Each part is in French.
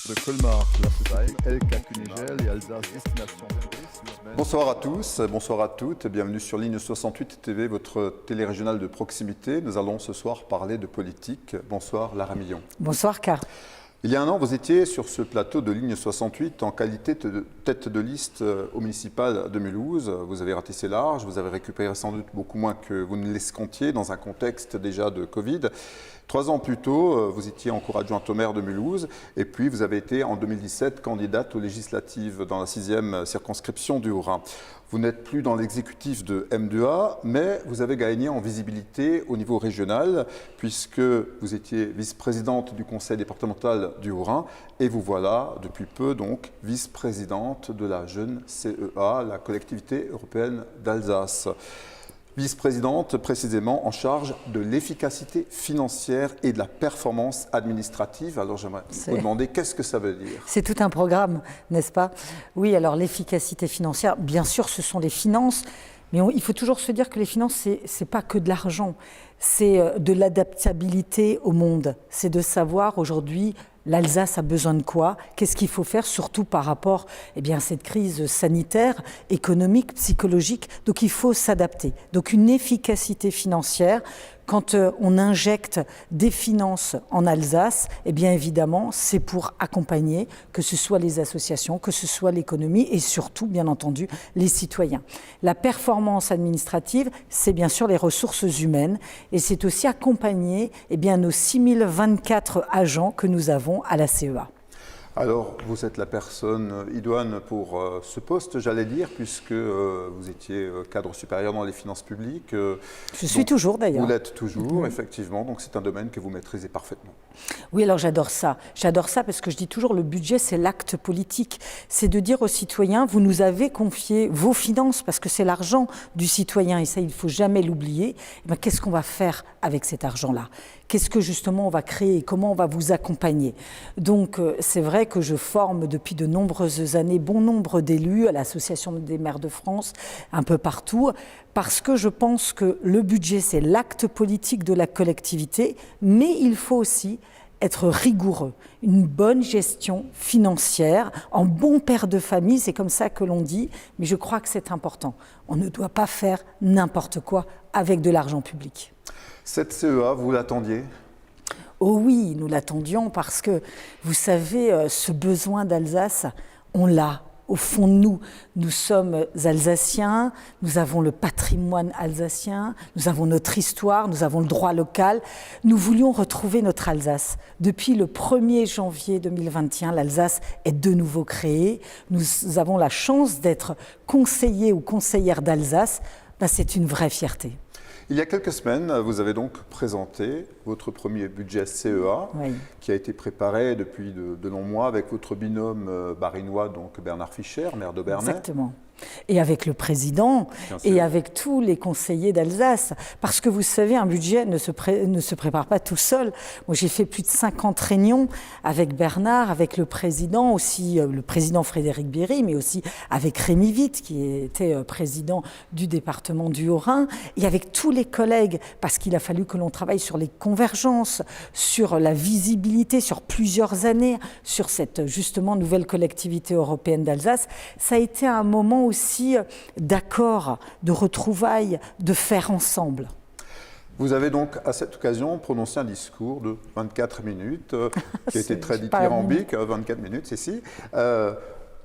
de Colmar, la société LK Kunigel et Alsace Destination. Bonsoir à tous, bonsoir à toutes, bienvenue sur Ligne 68 TV, votre télé régionale de proximité. Nous allons ce soir parler de politique. Bonsoir Lara Millon. Bonsoir Car. Il y a un an, vous étiez sur ce plateau de Ligne 68 en qualité de tête de liste au municipal de Mulhouse. Vous avez ratissé large, vous avez récupéré sans doute beaucoup moins que vous ne l'escomptiez dans un contexte déjà de Covid. 3 ans plus tôt, vous étiez encore adjointe au maire de Mulhouse et puis vous avez été en 2017 candidate aux législatives dans la 6e circonscription du Haut-Rhin. Vous n'êtes plus dans l'exécutif de M2A, mais vous avez gagné en visibilité au niveau régional puisque vous étiez vice-présidente du conseil départemental du Haut-Rhin et vous voilà depuis peu donc vice-présidente de la jeune CEA, la collectivité européenne d'Alsace. Vice-présidente précisément en charge de l'efficacité financière et de la performance administrative. Alors j'aimerais vous demander qu'est-ce que ça veut dire? C'est tout un programme, n'est-ce pas? Oui, alors l'efficacité financière, bien sûr ce sont les finances, mais il faut toujours se dire que les finances, c'est pas que de l'argent, c'est de l'adaptabilité au monde. C'est de savoir aujourd'hui l'Alsace a besoin de quoi, qu'est-ce qu'il faut faire, surtout par rapport à cette crise sanitaire, économique, psychologique. Donc il faut s'adapter. Donc une efficacité financière, quand on injecte des finances en Alsace, bien évidemment, c'est pour accompagner, que ce soit les associations, que ce soit l'économie et surtout, bien entendu, les citoyens. La performance administrative, c'est bien sûr les ressources humaines et c'est aussi accompagner nos 6024 agents que nous avons à la CEA. Alors, vous êtes la personne idoine pour ce poste, j'allais dire, puisque vous étiez cadre supérieur dans les finances publiques. Je suis toujours d'ailleurs. Vous l'êtes toujours, effectivement, donc c'est un domaine que vous maîtrisez parfaitement. Oui, alors j'adore ça. J'adore ça parce que je dis toujours, le budget, c'est l'acte politique. C'est de dire aux citoyens, vous nous avez confié vos finances, parce que c'est l'argent du citoyen, et ça, il ne faut jamais l'oublier. Qu'est-ce qu'on va faire avec cet argent-là? Qu'est-ce que justement on va créer? Comment on va vous accompagner? Donc c'est vrai que je forme depuis de nombreuses années bon nombre d'élus à l'Association des maires de France, un peu partout, parce que je pense que le budget, c'est l'acte politique de la collectivité, mais il faut aussi être rigoureux, une bonne gestion financière, en bon père de famille, c'est comme ça que l'on dit, mais je crois que c'est important. On ne doit pas faire n'importe quoi avec de l'argent public. Cette CEA, vous l'attendiez ? Oh oui, nous l'attendions parce que, vous savez, ce besoin d'Alsace, on l'a. Au fond de nous, nous sommes alsaciens, nous avons le patrimoine alsacien, nous avons notre histoire, nous avons le droit local. Nous voulions retrouver notre Alsace. Depuis le 1er janvier 2021, l'Alsace est de nouveau créée. Nous avons la chance d'être conseillers ou conseillères d'Alsace. C'est une vraie fierté. Il y a quelques semaines, vous avez donc présenté votre premier budget CEA, qui a été préparé depuis de longs mois avec votre binôme barinois, donc Bernard Fischer, maire de Bernay. Exactement. Et avec le président et avec tous les conseillers d'Alsace. Parce que vous savez, un budget ne se prépare pas tout seul. Moi, j'ai fait plus de 50 réunions avec Bernard, avec le président, aussi le président Frédéric Bierry, mais aussi avec Rémi Witt, qui était président du département du Haut-Rhin, et avec tous les collègues, parce qu'il a fallu que l'on travaille sur les convergences, sur la visibilité, sur plusieurs années, sur cette, justement, nouvelle collectivité européenne d'Alsace. Ça a été un moment aussi d'accord, de retrouvailles, de faire ensemble. Vous avez donc à cette occasion prononcé un discours de 24 minutes, qui a été très dithyrambique, 24 minutes, c'est si,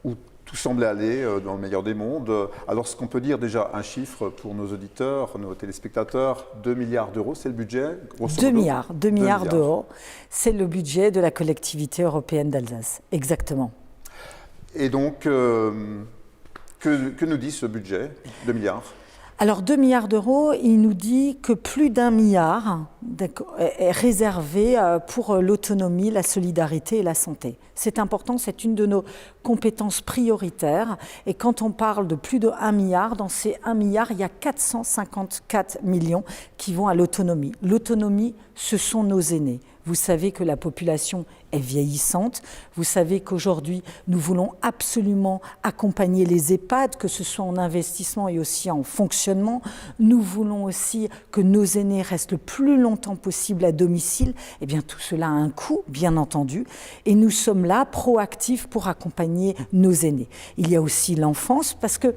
où tout semblait aller dans le meilleur des mondes. Alors ce qu'on peut dire déjà, un chiffre pour nos auditeurs, nos téléspectateurs, 2 milliards d'euros, c'est le budget? 2 milliards d'euros, c'est le budget de la collectivité européenne d'Alsace, exactement. Et donc, que nous dit ce budget, 2 milliards? Alors 2 milliards d'euros, il nous dit que plus d'1 milliard est réservé pour l'autonomie, la solidarité et la santé. C'est important, c'est une de nos compétences prioritaires. Et quand on parle de plus de 1 milliard, dans ces 1 milliard, il y a 454 millions qui vont à l'autonomie. L'autonomie, ce sont nos aînés. Vous savez que la population est vieillissante. Vous savez qu'aujourd'hui, nous voulons absolument accompagner les EHPAD, que ce soit en investissement et aussi en fonctionnement. Nous voulons aussi que nos aînés restent le plus longtemps possible à domicile. Eh bien, tout cela a un coût, bien entendu. Et nous sommes là, proactifs, pour accompagner nos aînés. Il y a aussi l'enfance, parce que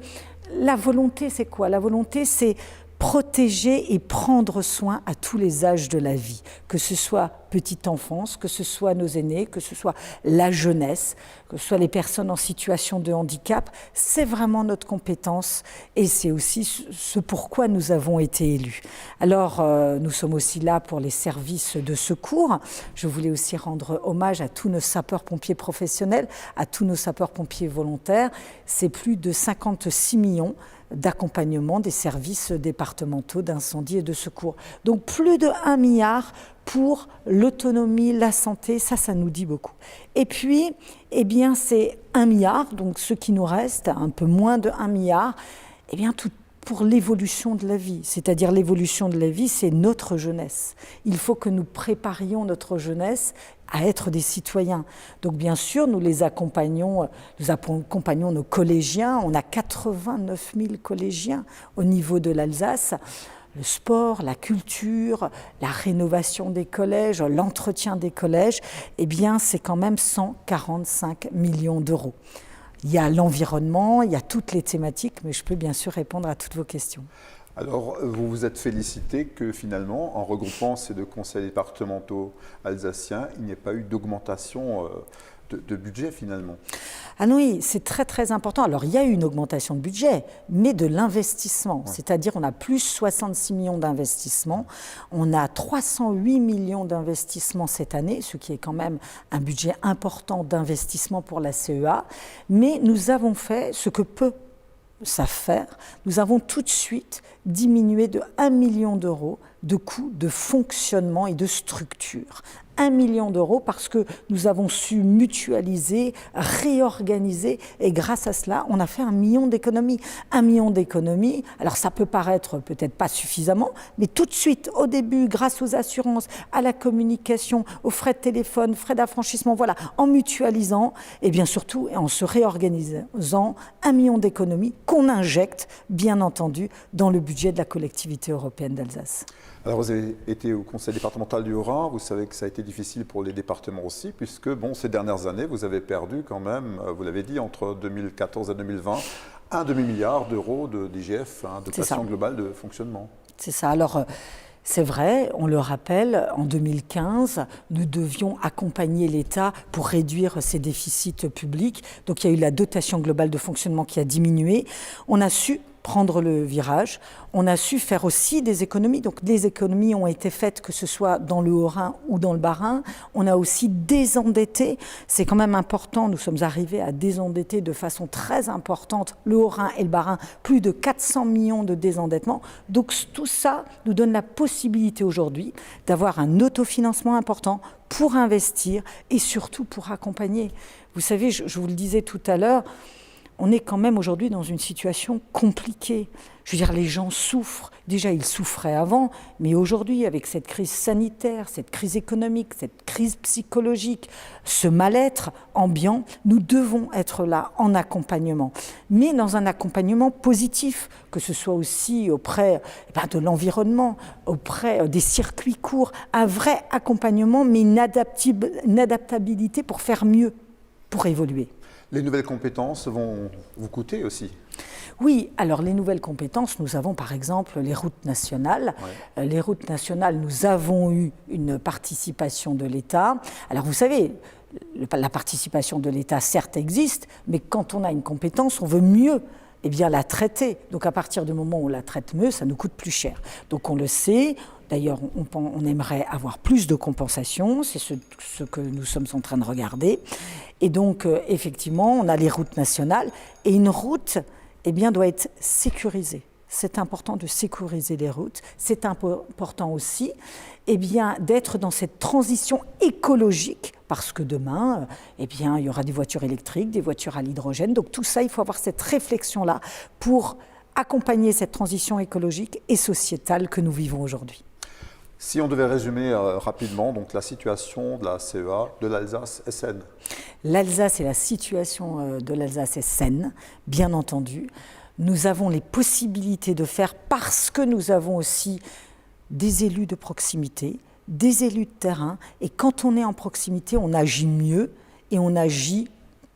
la volonté, c'est quoi? La volonté, c'est protéger et prendre soin à tous les âges de la vie, que ce soit petite enfance, que ce soit nos aînés, que ce soit la jeunesse, que ce soit les personnes en situation de handicap. C'est vraiment notre compétence et c'est aussi ce pourquoi nous avons été élus. Alors, nous sommes aussi là pour les services de secours. Je voulais aussi rendre hommage à tous nos sapeurs-pompiers professionnels, à tous nos sapeurs-pompiers volontaires. C'est plus de 56 millions d'accompagnement des services départementaux d'incendie et de secours. Donc plus de 1 milliard pour l'autonomie, la santé, ça nous dit beaucoup. Et puis, eh bien, c'est 1 milliard, donc ce qui nous reste, un peu moins de 1 milliard, eh bien, tout pour l'évolution de la vie. C'est-à-dire l'évolution de la vie, c'est notre jeunesse. Il faut que nous préparions notre jeunesse à être des citoyens. Donc bien sûr, nous accompagnons nos collégiens. On a 89 000 collégiens au niveau de l'Alsace. Le sport, la culture, la rénovation des collèges, l'entretien des collèges, eh bien, c'est quand même 145 millions d'euros. Il y a l'environnement, il y a toutes les thématiques, mais je peux bien sûr répondre à toutes vos questions. Alors, vous vous êtes félicité que finalement, en regroupant ces deux conseils départementaux alsaciens, il n'y ait pas eu d'augmentation de budget finalement. Ah oui, c'est très très important. Alors il y a eu une augmentation de budget, mais de l'investissement. Ouais. C'est-à-dire on a plus 66 millions d'investissements, on a 308 millions d'investissements cette année, ce qui est quand même un budget important d'investissement pour la CEA. Mais nous avons fait ce que peut savent faire. Nous avons tout de suite diminué de 1 million d'euros de coûts de fonctionnement et de structure. 1 million d'euros parce que nous avons su mutualiser, réorganiser et grâce à cela, on a fait 1 million d'économies. 1 million d'économies, alors ça peut paraître peut-être pas suffisamment, mais tout de suite, au début, grâce aux assurances, à la communication, aux frais de téléphone, frais d'affranchissement, voilà, en mutualisant et bien surtout en se réorganisant, 1 million d'économies qu'on injecte, bien entendu, dans le budget de la collectivité européenne d'Alsace. Alors vous avez été au conseil départemental du Haut-Rhin, vous savez que ça a été difficile pour les départements aussi, puisque bon, ces dernières années, vous avez perdu quand même, vous l'avez dit, entre 2014 et 2020, un demi-milliard d'euros d'IGF, de dotation globale de fonctionnement. C'est ça. Alors, c'est vrai, on le rappelle, en 2015, nous devions accompagner l'État pour réduire ses déficits publics. Donc il y a eu la dotation globale de fonctionnement qui a diminué. On a su prendre le virage. On a su faire aussi des économies. Donc des économies ont été faites, que ce soit dans le Haut-Rhin ou dans le Bas-Rhin. On a aussi désendetté. C'est quand même important. Nous sommes arrivés à désendetter de façon très importante le Haut-Rhin et le Bas-Rhin. Plus de 400 millions de désendettement. Donc tout ça nous donne la possibilité aujourd'hui d'avoir un autofinancement important pour investir et surtout pour accompagner. Vous savez, je vous le disais tout à l'heure, on est quand même aujourd'hui dans une situation compliquée. Je veux dire, les gens souffrent. Déjà, ils souffraient avant, mais aujourd'hui, avec cette crise sanitaire, cette crise économique, cette crise psychologique, ce mal-être ambiant, nous devons être là en accompagnement. Mais dans un accompagnement positif, que ce soit aussi auprès de l'environnement, auprès des circuits courts, un vrai accompagnement, mais une adaptabilité pour faire mieux, pour évoluer. Les nouvelles compétences vont vous coûter aussi. Oui, alors les nouvelles compétences, nous avons par exemple les routes nationales. Ouais. Les routes nationales, nous avons eu une participation de l'État. Alors vous savez, la participation de l'État certes existe, mais quand on a une compétence, on veut mieux la traiter. Donc à partir du moment où on la traite mieux, ça nous coûte plus cher. Donc on le sait. D'ailleurs, on aimerait avoir plus de compensation, c'est ce que nous sommes en train de regarder. Et donc, effectivement, on a les routes nationales. Et une route, doit être sécurisée. C'est important de sécuriser les routes. C'est important aussi, d'être dans cette transition écologique, parce que demain, il y aura des voitures électriques, des voitures à l'hydrogène. Donc tout ça, il faut avoir cette réflexion-là pour accompagner cette transition écologique et sociétale que nous vivons aujourd'hui. Si on devait résumer rapidement donc, la situation de la CEA de l'Alsace est saine. L'Alsace et la situation de l'Alsace est saine, bien entendu. Nous avons les possibilités de faire parce que nous avons aussi des élus de proximité, des élus de terrain. Et quand on est en proximité, on agit mieux et on agit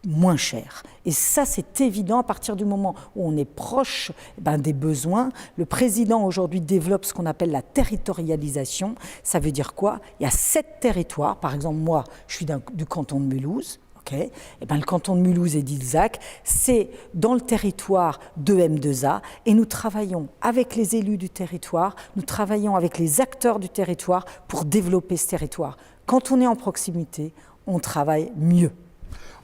moins cher. Et ça, c'est évident à partir du moment où on est proche des besoins. Le président aujourd'hui développe ce qu'on appelle la territorialisation. Ça veut dire quoi? Il y a 7 territoires. Par exemple, moi, je suis du canton de Mulhouse. Okay. Le canton de Mulhouse et d'Ilzac, c'est dans le territoire de M2A et nous travaillons avec les élus du territoire, nous travaillons avec les acteurs du territoire pour développer ce territoire. Quand on est en proximité, on travaille mieux.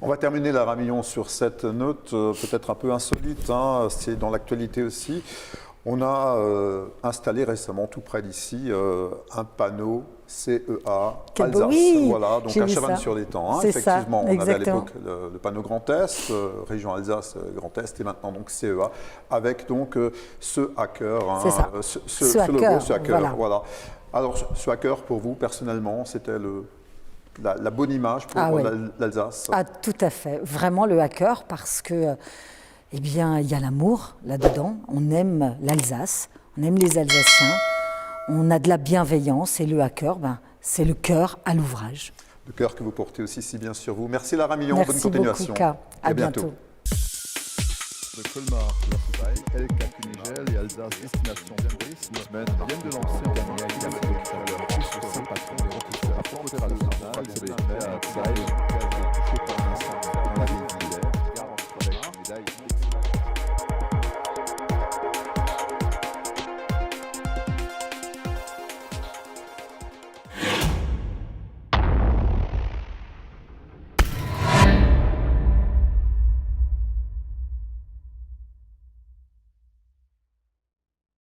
On va terminer la réunion sur cette note peut-être un peu insolite, hein, c'est dans l'actualité aussi. On a installé récemment, tout près d'ici, un panneau CEA Alsace. Oui, voilà, donc à Chavannes-sur-l'Étang. Hein, effectivement, on avait à l'époque le panneau Grand Est, région Alsace Grand Est, et maintenant donc CEA, avec donc ce hacker, hein, ce logo, ce hacker. Voilà. Alors, ce hacker, pour vous, personnellement, c'était la bonne image pour l'Alsace? Ah, tout à fait. Vraiment le hacker, parce que il y a l'amour là-dedans. On aime l'Alsace, on aime les Alsaciens, on a de la bienveillance et le hacker, c'est le cœur à l'ouvrage. Le cœur que vous portez aussi si bien sur vous. Merci Lara Millon, bonne continuation. Merci beaucoup, K. À bientôt. Le Colmar, la Elka Kunigel et Alsace Destination Tourisme viennent de lancer un